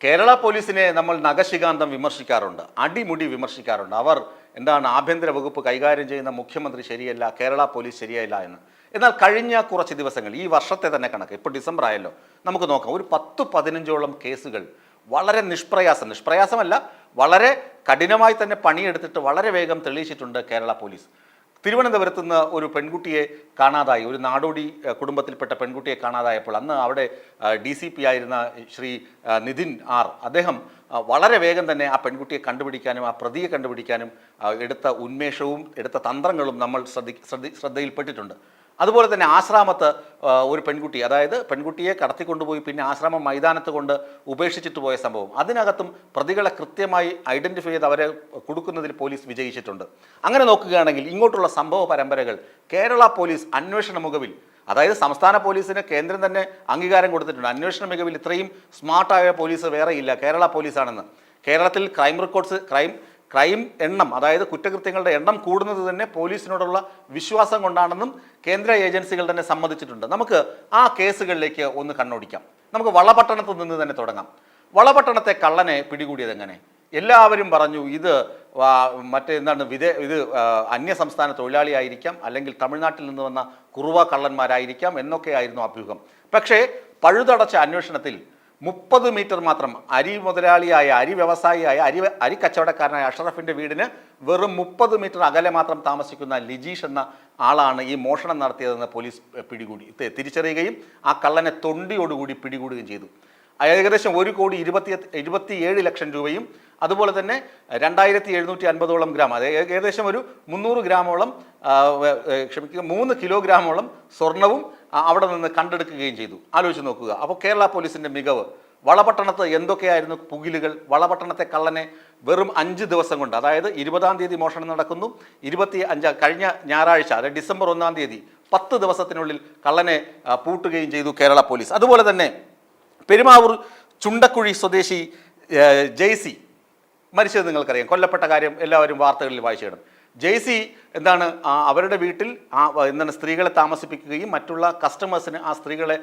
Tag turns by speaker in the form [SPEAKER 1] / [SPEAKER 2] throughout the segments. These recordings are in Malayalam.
[SPEAKER 1] കേരള പോലീസിനെ നമ്മൾ നഖശികാന്തം വിമർശിക്കാറുണ്ട്, അടിമുടി വിമർശിക്കാറുണ്ട്. അവർ ആഭ്യന്തര വകുപ്പ് കൈകാര്യം ചെയ്യുന്ന മുഖ്യമന്ത്രി ശരിയല്ല, കേരള പോലീസ് ശരിയല്ല എന്ന്. എന്നാൽ കഴിഞ്ഞ കുറച്ച് ദിവസങ്ങൾ, ഈ വർഷത്തെ തന്നെ കണക്ക്, ഇപ്പോൾ ഡിസംബർ ആയല്ലോ, നമുക്ക് നോക്കാം. ഒരു 10-15ഓളം കേസുകൾ വളരെ നിഷ്പ്രയാസമല്ല, വളരെ കഠിനമായി തന്നെ പണിയെടുത്തിട്ട് വളരെ വേഗം തെളിയിച്ചിട്ടുണ്ട് കേരള പോലീസ്. തിരുവനന്തപുരത്ത് നിന്ന് ഒരു പെൺകുട്ടിയെ കാണാതായി, ഒരു നാടോടി കുടുംബത്തിൽപ്പെട്ട പെൺകുട്ടിയെ കാണാതായപ്പോൾ അന്ന് അവിടെ DCP ആയിരുന്ന ശ്രീ നിതിൻ ആർ, അദ്ദേഹം വളരെ വേഗം തന്നെ ആ പെൺകുട്ടിയെ കണ്ടുപിടിക്കാനും ആ പ്രതിയെ കണ്ടുപിടിക്കാനും എടുത്ത ഉന്മേഷവും എടുത്ത തന്ത്രങ്ങളും നമ്മൾ ശ്രദ്ധയിൽപ്പെട്ടിട്ടുണ്ട്. അതുപോലെ തന്നെ ആശ്രാമത്ത് ഒരു പെൺകുട്ടി, അതായത് പെൺകുട്ടിയെ കടത്തിക്കൊണ്ടുപോയി പിന്നെ ആശ്രാമം മൈതാനത്ത് കൊണ്ട് ഉപേക്ഷിച്ചിട്ട് പോയ സംഭവം, അതിനകത്തും പ്രതികളെ കൃത്യമായി ഐഡൻറ്റിഫൈ ചെയ്ത് അവരെ കൊടുക്കുന്നതിൽ പോലീസ് വിജയിച്ചിട്ടുണ്ട്. അങ്ങനെ നോക്കുകയാണെങ്കിൽ ഇങ്ങോട്ടുള്ള സംഭവ പരമ്പരകൾ കേരള പോലീസ് അന്വേഷണ മികവിൽ, അതായത് സംസ്ഥാന പോലീസിന് കേന്ദ്രം തന്നെ അംഗീകാരം കൊടുത്തിട്ടുണ്ട്. അന്വേഷണ മികവിൽ ഇത്രയും സ്മാർട്ടായ പോലീസ് വേറെയില്ല, കേരള പോലീസാണെന്ന്. കേരളത്തിൽ ക്രൈം എണ്ണം, അതായത് കുറ്റകൃത്യങ്ങളുടെ എണ്ണം കൂടുന്നത് തന്നെ പോലീസിനോടുള്ള വിശ്വാസം കൊണ്ടാണെന്നും കേന്ദ്ര ഏജൻസികൾ തന്നെ സമ്മതിച്ചിട്ടുണ്ട്. നമുക്ക് ആ കേസുകളിലേക്ക് ഒന്ന് കണ്ണോടിക്കാം. നമുക്ക് വളപട്ടണത്ത് നിന്ന് തന്നെ തുടങ്ങാം. വളപട്ടണത്തെ കള്ളനെ പിടികൂടിയത് എങ്ങനെ? എല്ലാവരും പറഞ്ഞു ഇത് അന്യ സംസ്ഥാന തൊഴിലാളിയായിരിക്കാം, അല്ലെങ്കിൽ തമിഴ്നാട്ടിൽ നിന്ന് വന്ന കുറുവ കള്ളന്മാരായിരിക്കാം എന്നൊക്കെയായിരുന്നു അഭ്യൂഹം. പക്ഷേ പഴുതടച്ച അന്വേഷണത്തിൽ 30 മീറ്റർ മാത്രം അരി മുതലാളിയായ, അരി വ്യവസായിയായ, അരി കച്ചവടക്കാരനായ അഷറഫിൻ്റെ വീടിന് വെറും 30 മീറ്റർ അകലെ മാത്രം താമസിക്കുന്ന ലിജീഷ് എന്ന ആളാണ് ഈ മോഷണം നടത്തിയതെന്ന് പോലീസ് തിരിച്ചറിയുകയും ആ കള്ളനെ തൊണ്ടിയോടുകൂടി പിടികൂടുകയും ചെയ്തു. ഏകദേശം 1,27 ലക്ഷം രൂപയും അതുപോലെ തന്നെ 2,750ഓളം ഗ്രാം, അത് ഏകദേശം ഒരു 300 ഗ്രാമോളം 3 കിലോഗ്രാമോളം സ്വർണവും അവിടെ നിന്ന് കണ്ടെടുക്കുകയും ചെയ്തു. ആലോചിച്ച് നോക്കുക. അപ്പോൾ കേരള പോലീസിൻ്റെ മികവ്. വളപട്ടണത്ത് എന്തൊക്കെയായിരുന്നു പുകിലുകൾ? വളപട്ടണത്തെ കള്ളനെ വെറും 5 ദിവസം കൊണ്ട്, അതായത് 20-ാം തീയതി മോഷണം നടക്കുന്നു, 25 കഴിഞ്ഞ ഞായറാഴ്ച, അതായത് ഡിസംബർ 1-ാം തീയതി 10 ദിവസത്തിനുള്ളിൽ കള്ളനെ പൂട്ടുകയും ചെയ്തു കേരള പോലീസ്. അതുപോലെ തന്നെ പെരുമാവൂർ ചുണ്ടക്കുഴി സ്വദേശി ജെയ്സി മരിച്ചത് നിങ്ങൾക്കറിയാം. കൊല്ലപ്പെട്ട കാര്യം എല്ലാവരും വാർത്തകളിൽ വായിച്ചിടും. ജെയ്സി അവരുടെ വീട്ടിൽ സ്ത്രീകളെ താമസിപ്പിക്കുകയും മറ്റുള്ള കസ്റ്റമേഴ്സിന് ആ സ്ത്രീകളെ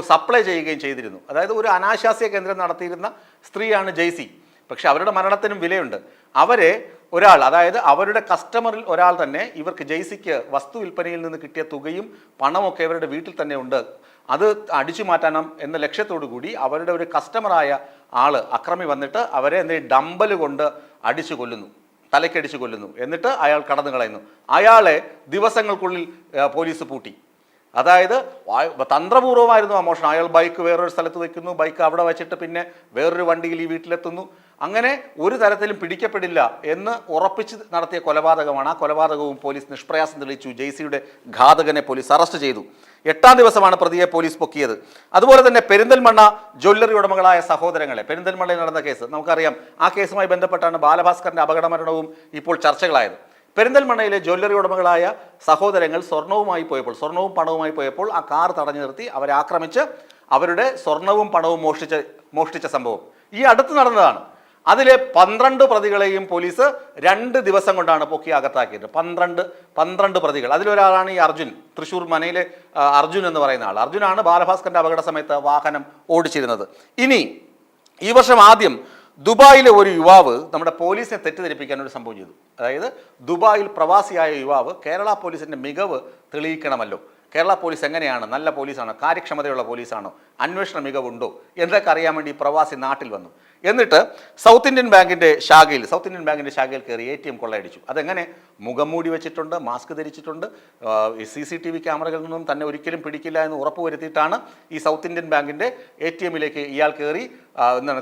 [SPEAKER 1] സപ്ലൈ ചെയ്യുകയും ചെയ്തിരുന്നു. അതായത് ഒരു അനാശാസ്യ കേന്ദ്രം നടത്തിയിരുന്ന സ്ത്രീയാണ് ജെയ്സി. പക്ഷെ അവരുടെ മരണത്തിനും വിലയുണ്ട്. അതായത് അവരുടെ കസ്റ്റമറിൽ ഒരാൾ തന്നെ ഇവർക്ക് ജെയ്സിക്ക് വസ്തു വിൽപ്പനയിൽ നിന്ന് കിട്ടിയ തുകയും പണമൊക്കെ അവരുടെ വീട്ടിൽ തന്നെ ഉണ്ട്. അത് അടിച്ചു മാറ്റണം എന്ന ലക്ഷ്യത്തോടു കൂടി അവരുടെ ഒരു കസ്റ്റമറായ ആള് അക്രമി വന്നിട്ട് അവരെ ഡമ്പൽ കൊണ്ട് അടിച്ചു കൊല്ലുന്നു, തലക്കടിച്ചു കൊല്ലുന്നു. എന്നിട്ട് അയാൾ കടന്നു കളയുന്നു. അയാളെ ദിവസങ്ങൾക്കുള്ളിൽ പോലീസ് പൂട്ടി. അതായത് തന്ത്രപൂർവ്വമായിരുന്നു ആ മോഷണം. അയാൾ ബൈക്ക് വേറൊരു സ്ഥലത്ത് വയ്ക്കുന്നു, ബൈക്ക് അവിടെ വെച്ചിട്ട് പിന്നെ വേറൊരു വണ്ടിയിൽ ഈ വീട്ടിലെത്തുന്നു. അങ്ങനെ ഒരു തരത്തിലും പിടിക്കപ്പെടില്ല എന്ന് ഉറപ്പിച്ച് നടത്തിയ കൊലപാതകമാണ്. ആ കൊലപാതകവും പോലീസ് നിഷ്പ്രയാസം തെളിയിച്ചു. ജെയ്സിയുടെ ഘാതകനെ പോലീസ് അറസ്റ്റ് ചെയ്തു. 8-ാം ദിവസമാണ് പ്രതിയെ പോലീസ് പൊക്കിയത്. അതുപോലെ തന്നെ പെരിന്തൽമണ്ണ ജ്വല്ലറി ഉടമകളായ സഹോദരങ്ങളെ, പെരിന്തൽമണ്ണയിൽ നടന്ന കേസ് നമുക്കറിയാം. ആ കേസുമായി ബന്ധപ്പെട്ടാണ് ബാലഭാസ്കറിന്റെ അപകടമരണവും ഇപ്പോൾ ചർച്ചകളായത്. പെരിന്തൽമണ്ണയിലെ ജ്വല്ലറി ഉടമകളായ സഹോദരങ്ങൾ സ്വർണവും പണവുമായി പോയപ്പോൾ ആ കാർ തടഞ്ഞു നിർത്തി അവരെ ആക്രമിച്ച് അവരുടെ സ്വർണവും പണവും മോഷ്ടിച്ച സംഭവം ഈ അടുത്ത് നടന്നതാണ്. അതിലെ 12 പ്രതികളെയും പോലീസ് 2 ദിവസം കൊണ്ടാണ് പൊക്കി അകത്താക്കിയത്. 12 പ്രതികൾ. അതിലൊരാളാണ് ഈ അർജുൻ, തൃശ്ശൂർ മനയിലെ അർജുൻ എന്ന് പറയുന്ന ആൾ. അർജുനാണ് ബാലഭാസ്കറിന്റെ അപകട സമയത്ത് വാഹനം ഓടിച്ചിരുന്നത്. ഇനി ഈ വർഷം ആദ്യം ദുബായിലെ ഒരു യുവാവ് നമ്മുടെ പോലീസിനെ തെറ്റിദ്ധരിപ്പിക്കാൻ ഒരു സംഭവം ചെയ്തു. അതായത് ദുബായിൽ പ്രവാസിയായ യുവാവ് കേരള പോലീസിന്റെ മികവ് തെളിയിക്കണമല്ലോ. കേരള പോലീസ് എങ്ങനെയാണ്, നല്ല പോലീസാണോ, കാര്യക്ഷമതയുള്ള പോലീസാണോ, അന്വേഷണ മികവുണ്ടോ എന്നൊക്കെ അറിയാൻ വേണ്ടി പ്രവാസി നാട്ടിൽ വന്നു. എന്നിട്ട് സൗത്ത് ഇന്ത്യൻ ബാങ്കിൻ്റെ ശാഖയിൽ കയറി ATM കൊള്ളയടിച്ചു. അതെങ്ങനെ? മുഖം മൂടി വെച്ചിട്ടുണ്ട്, മാസ്ക് ധരിച്ചിട്ടുണ്ട്, CCTV ക്യാമറകളിൽ നിന്നും തന്നെ ഒരിക്കലും പിടിക്കില്ല എന്ന് ഉറപ്പുവരുത്തിയിട്ടാണ് ഈ സൗത്ത് ഇന്ത്യൻ ബാങ്കിൻ്റെ ATMലേക്ക് ഇയാൾ കയറി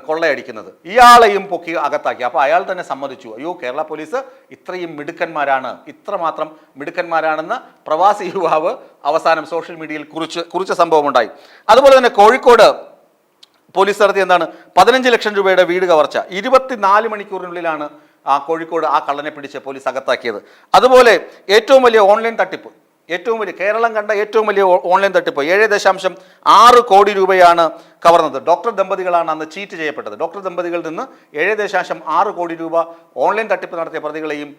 [SPEAKER 1] കൊള്ളയടിക്കുന്നത്. ഇയാളെയും പൊക്കി അകത്താക്കി. അപ്പോൾ അയാൾ തന്നെ സമ്മതിച്ചു, അയ്യോ കേരള പോലീസ് ഇത്രയും ഇത്രമാത്രം മിടുക്കന്മാരാണെന്ന് പ്രവാസി യുവാവ് അവസാനം സോഷ്യൽ മീഡിയയിൽ കുറിച്ച സംഭവമുണ്ടായി. അതുപോലെ തന്നെ കോഴിക്കോട് പോലീസ് നടത്തിയ 15 ലക്ഷം രൂപയുടെ വീട് കവർച്ച 24 മണിക്കൂറിനുള്ളിലാണ് കോഴിക്കോട് ആ കള്ളനെ പിടിച്ച് പോലീസ് അകത്താക്കിയത്. അതുപോലെ ഏറ്റവും വലിയ ഓൺലൈൻ തട്ടിപ്പ്, കേരളം കണ്ട ഏറ്റവും വലിയ ഓൺലൈൻ തട്ടിപ്പ് 7.6 കോടി രൂപയാണ് കവർന്നത്. ഡോക്ടർ ദമ്പതികളാണ് അന്ന് ചീറ്റ് ചെയ്യപ്പെട്ടത്. ഡോക്ടർ ദമ്പതികളിൽ നിന്ന് 7.6 കോടി രൂപ ഓൺലൈൻ തട്ടിപ്പ് നടത്തിയ പ്രതികളെയും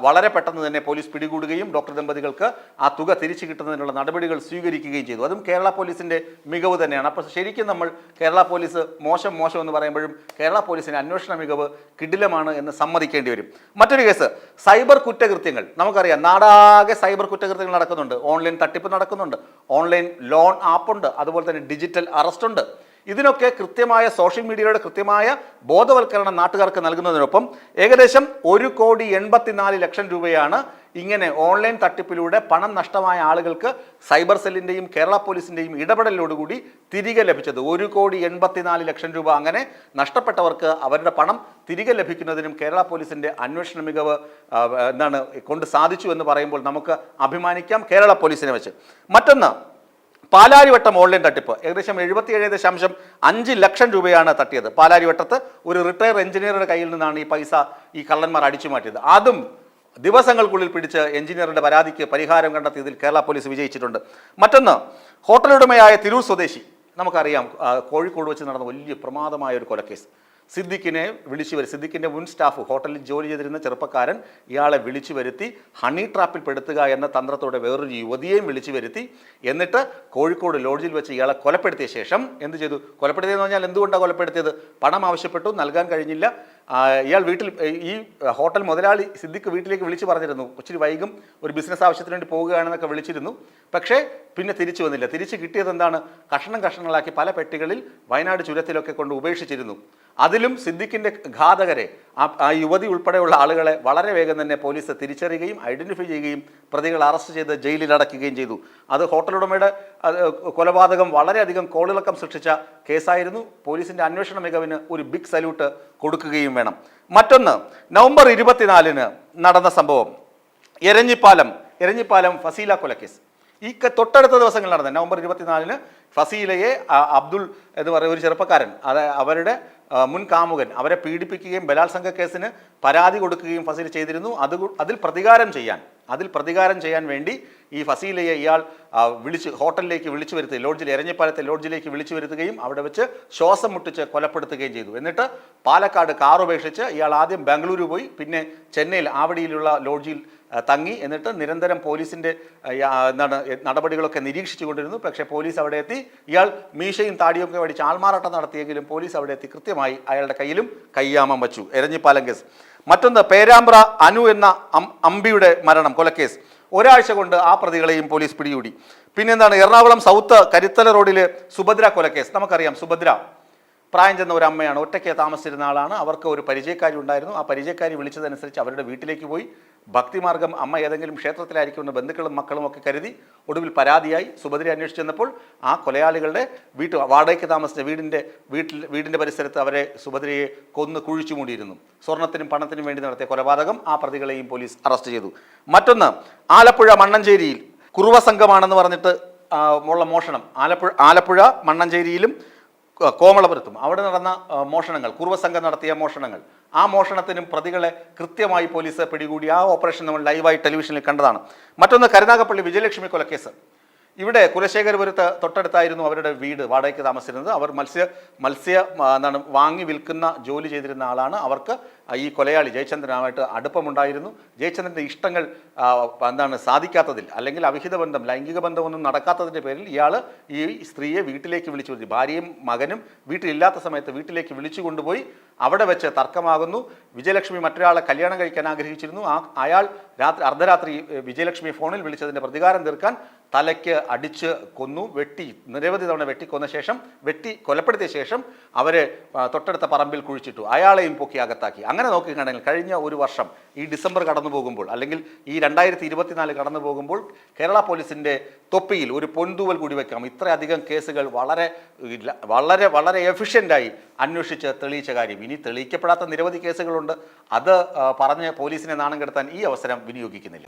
[SPEAKER 1] വളരെ പെട്ടെന്ന് തന്നെ പോലീസ് പിടികൂടുകയും ഡോക്ടർ ദമ്പതികൾക്ക് ആ തുക തിരിച്ചു കിട്ടുന്നതിനുള്ള നടപടികൾ സ്വീകരിക്കുകയും ചെയ്തു. അതും കേരള പോലീസിൻ്റെ മികവ് തന്നെയാണ്. അപ്പോൾ ശരിക്കും നമ്മൾ കേരള പോലീസ് മോശം എന്ന് പറയുമ്പോഴും കേരള പോലീസിൻ്റെ അന്വേഷണ മികവ് കിടിലമാണ് എന്ന് സമ്മതിക്കേണ്ടി വരും. മറ്റൊരു കേസ് സൈബർ കുറ്റകൃത്യങ്ങൾ. നമുക്കറിയാം നാടാകെ സൈബർ കുറ്റകൃത്യങ്ങൾ നടക്കുന്നുണ്ട്. ഓൺലൈൻ തട്ടിപ്പ് നടക്കുന്നുണ്ട്, ഓൺലൈൻ ലോൺ ആപ്പുണ്ട്, അതുപോലെ തന്നെ ഡിജിറ്റൽ അറസ്റ്റ് ഉണ്ട്. ഇതിനൊക്കെ കൃത്യമായ സോഷ്യൽ മീഡിയയുടെ കൃത്യമായ ബോധവൽക്കരണം നാട്ടുകാർക്ക് നൽകുന്നതിനൊപ്പം ഏകദേശം 1,84,00,000 രൂപയാണ് ഇങ്ങനെ ഓൺലൈൻ തട്ടിപ്പിലൂടെ പണം നഷ്ടമായ ആളുകൾക്ക് സൈബർ സെല്ലിൻ്റെയും കേരള പോലീസിൻ്റെയും ഇടപെടലോടുകൂടി തിരികെ ലഭിച്ചത്. 1,84,00,000 രൂപ അങ്ങനെ നഷ്ടപ്പെട്ടവർക്ക് അവരുടെ പണം തിരികെ ലഭിക്കുന്നതിനും കേരള പോലീസിൻ്റെ അന്വേഷണ മികവ് കൊണ്ട് സാധിച്ചു എന്ന് പറയുമ്പോൾ നമുക്ക് അഭിമാനിക്കാം കേരള പോലീസിനെ വെച്ച്. മറ്റൊന്ന് പാലാരിവട്ടം ഓൺലൈൻ തട്ടിപ്പ്. ഏകദേശം 77.5 ലക്ഷം രൂപയാണ് തട്ടിയത്. പാലാരിവട്ടത്ത് ഒരു റിട്ടയർ എഞ്ചിനീയറുടെ കയ്യിൽ നിന്നാണ് ഈ പൈസ ഈ കള്ളന്മാർ അടിച്ചു മാറ്റിയത്. അതും ദിവസങ്ങൾക്കുള്ളിൽ പിടിച്ച് എഞ്ചിനീയറുടെ പരാതിക്ക് പരിഹാരം കണ്ടെത്തിയതിൽ കേരള പോലീസ് വിജയിച്ചിട്ടുണ്ട്. മറ്റൊന്ന് ഹോട്ടലുടമയായ തിരൂർ സ്വദേശി. നമുക്കറിയാം കോഴിക്കോട് വെച്ച് നടന്ന വലിയ പ്രമാദമായ ഒരു കൊലക്കേസ്. സിദ്ദിഖിൻ്റെ മുൻ സ്റ്റാഫ് ഹോട്ടലിൽ ജോലി ചെയ്തിരുന്ന ചെറുപ്പക്കാരൻ ഇയാളെ വിളിച്ചു വരുത്തി ഹണി ട്രാപ്പിൽ പെടുത്തുക എന്ന തന്ത്രത്തോടെ വേറൊരു യുവതിയെയും വിളിച്ചു വരുത്തി എന്നിട്ട് കോഴിക്കോട് ലോഡ്ജിൽ വെച്ച് ഇയാളെ കൊലപ്പെടുത്തിയ ശേഷം എന്ത് ചെയ്തു? കൊലപ്പെടുത്തിയെന്ന് പറഞ്ഞാൽ എന്തുകൊണ്ടാണ് കൊലപ്പെടുത്തിയത്? പണം ആവശ്യപ്പെട്ടു, നൽകാൻ കഴിഞ്ഞില്ല. ഇയാൾ ഈ ഹോട്ടൽ മുതലാളി സിദ്ദിഖ് വീട്ടിലേക്ക് വിളിച്ചു പറഞ്ഞിരുന്നു, ഒത്തിരി വൈകും, ഒരു ബിസിനസ് ആവശ്യത്തിന് വേണ്ടി പോവുകയാണെന്നൊക്കെ വിളിച്ചിരുന്നു. പക്ഷേ പിന്നെ തിരിച്ചു വന്നില്ല. തിരിച്ച് കിട്ടിയത് എന്താണ്? കഷ്ണങ്ങളാക്കി പല പെട്ടികളിൽ വയനാട് ചുരത്തിലൊക്കെ കൊണ്ട് ഉപേക്ഷിച്ചിരുന്നു. അതിലും സിദ്ദിഖിൻ്റെ ഘാതകരെ ആ യുവതി ഉൾപ്പെടെയുള്ള ആളുകളെ വളരെ വേഗം തന്നെ പോലീസ് തിരിച്ചറിയുകയും ഐഡൻറ്റിഫൈ ചെയ്യുകയും പ്രതികളെ അറസ്റ്റ് ചെയ്ത് ജയിലിൽ അടയ്ക്കുകയും ചെയ്തു. അത് ഹോട്ടലുടമയുടെ കൊലപാതകം വളരെയധികം കോളിളക്കം സൃഷ്ടിച്ച കേസായിരുന്നു. പോലീസിൻ്റെ അന്വേഷണ മികവിന് ഒരു ബിഗ് സല്യൂട്ട് കൊടുക്കുകയും വേണം. മറ്റൊന്ന് നവംബർ 24 നടന്ന സംഭവം എരഞ്ഞിപ്പാലം ഫസീല കൊലക്കേസ്. ഈ തൊട്ടടുത്ത ദിവസങ്ങളിൽ നടന്ന നവംബർ 24 ഫസീലയെ അബ്ദുൾ എന്ന് പറയുന്ന ഒരു ചെറുപ്പക്കാരൻ, അവരുടെ മുൻ കാമുകൻ, അവരെ പീഡിപ്പിക്കുകയും ബലാത്സംഗ കേസിന് പരാതി കൊടുക്കുകയും ഫസീല ചെയ്തിരുന്നു. അതിൽ പ്രതികാരം ചെയ്യാൻ വേണ്ടി ഈ ഫസീലയെ ഇയാൾ ഹോട്ടലിലേക്ക് വിളിച്ചു വരുത്തി, എരഞ്ഞിപ്പാലത്തെ ലോഡ്ജിലേക്ക് വിളിച്ചു വരുത്തുകയും അവിടെ വെച്ച് ശ്വാസം മുട്ടിച്ച് കൊലപ്പെടുത്തുകയും ചെയ്തു. എന്നിട്ട് പാലക്കാട് കാർ ഉപേക്ഷിച്ച് ഇയാൾ ആദ്യം ബാംഗ്ലൂരു പോയി, പിന്നെ ചെന്നൈയിൽ ആവടിയിലുള്ള ലോഡ്ജിൽ തങ്ങി. എന്നിട്ട് നിരന്തരം പോലീസിൻ്റെ നടപടികളൊക്കെ നിരീക്ഷിച്ചു കൊണ്ടിരുന്നു. പക്ഷേ പോലീസ് അവിടെ എത്തി. ഇയാൾ മീശയും താടിയൊക്കെ വടിച്ച് ആൾമാറാട്ടം നടത്തിയെങ്കിലും പോലീസ് അവിടെ എത്തി കൃത്യമായി അയാളുടെ കയ്യിലും കയ്യാമം വച്ചു. എരഞ്ഞിപ്പാലം കേസ്. മറ്റൊന്ന് പേരാമ്പ്ര അനു എന്ന അമ്പിയുടെ മരണം കൊലക്കേസ്. ഒരാഴ്ച കൊണ്ട് ആ പ്രതികളെയും പോലീസ് പിടികൂടി. പിന്നെന്താണ് എറണാകുളം സൗത്ത് കരിത്തല റോഡിലെ സുഭദ്ര കൊലക്കേസ്. നമുക്കറിയാം സുഭദ്ര പ്രായം ചെന്ന ഒരു അമ്മയാണ്, ഒറ്റയ്ക്ക് താമസിച്ചിരുന്ന ആളാണ്. അവർക്ക് ഒരു പരിചയക്കാരി ഉണ്ടായിരുന്നു. ആ പരിചയക്കാരി വിളിച്ചതനുസരിച്ച് അവരുടെ വീട്ടിലേക്ക് പോയി. ഭക്തിമാർഗം അമ്മ ഏതെങ്കിലും ക്ഷേത്രത്തിലായിരിക്കുമെന്ന് ബന്ധുക്കളും മക്കളും ഒക്കെ കരുതി ഒടുവിൽ പരാതിയായി സുഭദ്ര അന്വേഷിച്ചു ചെന്നപ്പോൾ ആ കൊലയാളികളുടെ വാടകയ്ക്ക് താമസിച്ച വീടിൻ്റെ പരിസരത്ത് അവരെ സുഭദ്രയെ കൊന്ന് കുഴിച്ചു മൂടിയിരുന്നു. സ്വർണത്തിനും പണത്തിനും വേണ്ടി നടത്തിയ കൊലപാതകം. ആ പ്രതികളെയും പോലീസ് അറസ്റ്റ് ചെയ്തു. മറ്റൊന്ന് ആലപ്പുഴ മണ്ണഞ്ചേരിയിൽ കുറുവ സംഘമാണെന്ന് പറഞ്ഞിട്ട് ഉള്ള മോഷണം. ആലപ്പുഴ മണ്ണഞ്ചേരിയിലും കോമളപുരത്തും അവിടെ നടന്ന മോഷണങ്ങൾ, കുറുവസംഘം നടത്തിയ മോഷണങ്ങൾ. ആ മോഷണത്തിനും പ്രതികളെ കൃത്യമായി പോലീസ് പിടികൂടി. ആ ഓപ്പറേഷൻ നമ്മൾ ലൈവായി ടെലിവിഷനിൽ കണ്ടതാണ്. മറ്റൊന്ന് കരുനാഗപ്പള്ളി വിജയലക്ഷ്മി കൊലക്കേസ്. ഇവിടെ കുലശേഖരപുരത്ത് തൊട്ടടുത്തായിരുന്നു അവരുടെ വീട്, വാടകയ്ക്ക് താമസിച്ചിരുന്നത്. അവർ മത്സ്യ വാങ്ങി വിൽക്കുന്ന ജോലി ചെയ്തിരുന്ന ആളാണ്. അവർക്ക് ഈ കൊലയാളി ജയചന്ദ്രനുമായിട്ട് അടുപ്പമുണ്ടായിരുന്നു. ജയചന്ദ്രൻ്റെ ഇഷ്ടങ്ങൾ സാധിക്കാത്തതിൽ, അല്ലെങ്കിൽ അവിഹിത ബന്ധം, ലൈംഗിക ബന്ധമൊന്നും നടക്കാത്തതിൻ്റെ പേരിൽ ഇയാൾ ഈ സ്ത്രീയെ വീട്ടിലേക്ക് വിളിച്ചു വരുത്തി. ഭാര്യയും മകനും വീട്ടിലില്ലാത്ത സമയത്ത് വീട്ടിലേക്ക് വിളിച്ചു കൊണ്ടുപോയി. അവിടെ വെച്ച് തർക്കമാകുന്നു. വിജയലക്ഷ്മി മറ്റൊരാളെ കല്യാണം കഴിക്കാൻ ആഗ്രഹിച്ചിരുന്നു. അയാൾ അർദ്ധരാത്രി വിജയലക്ഷ്മി ഫോണിൽ വിളിച്ചതിൻ്റെ പ്രതികാരം തീർക്കാൻ തലയ്ക്ക് അടിച്ച് കൊന്നു. നിരവധി തവണ വെട്ടിക്കൊന്ന ശേഷം കൊലപ്പെടുത്തിയ ശേഷം അവരെ തൊട്ടടുത്ത പറമ്പിൽ കുഴിച്ചിട്ടു. അയാളെയും പൊക്കി അകത്താക്കി. അങ്ങനെ നോക്കിക്കണ്ടെങ്കിൽ കഴിഞ്ഞ ഒരു വർഷം ഈ ഡിസംബർ കടന്നു പോകുമ്പോൾ, അല്ലെങ്കിൽ ഈ 2024 കടന്നു പോകുമ്പോൾ കേരള പോലീസിൻ്റെ തൊപ്പിയിൽ ഒരു പൊൻതൂവൽ കൂടി വയ്ക്കാം. ഇത്രയധികം കേസുകൾ വളരെ വളരെ വളരെ എഫിഷ്യൻ്റായി അന്വേഷിച്ച് തെളിയിച്ച കാര്യം. ഇനി തെളിയിക്കപ്പെടാത്ത നിരവധി കേസുകളുണ്ട്. അത് പറഞ്ഞ് പോലീസിനെ നാണം കെടുത്താൻ ഈ അവസരം വിനിയോഗിക്കുന്നില്ല.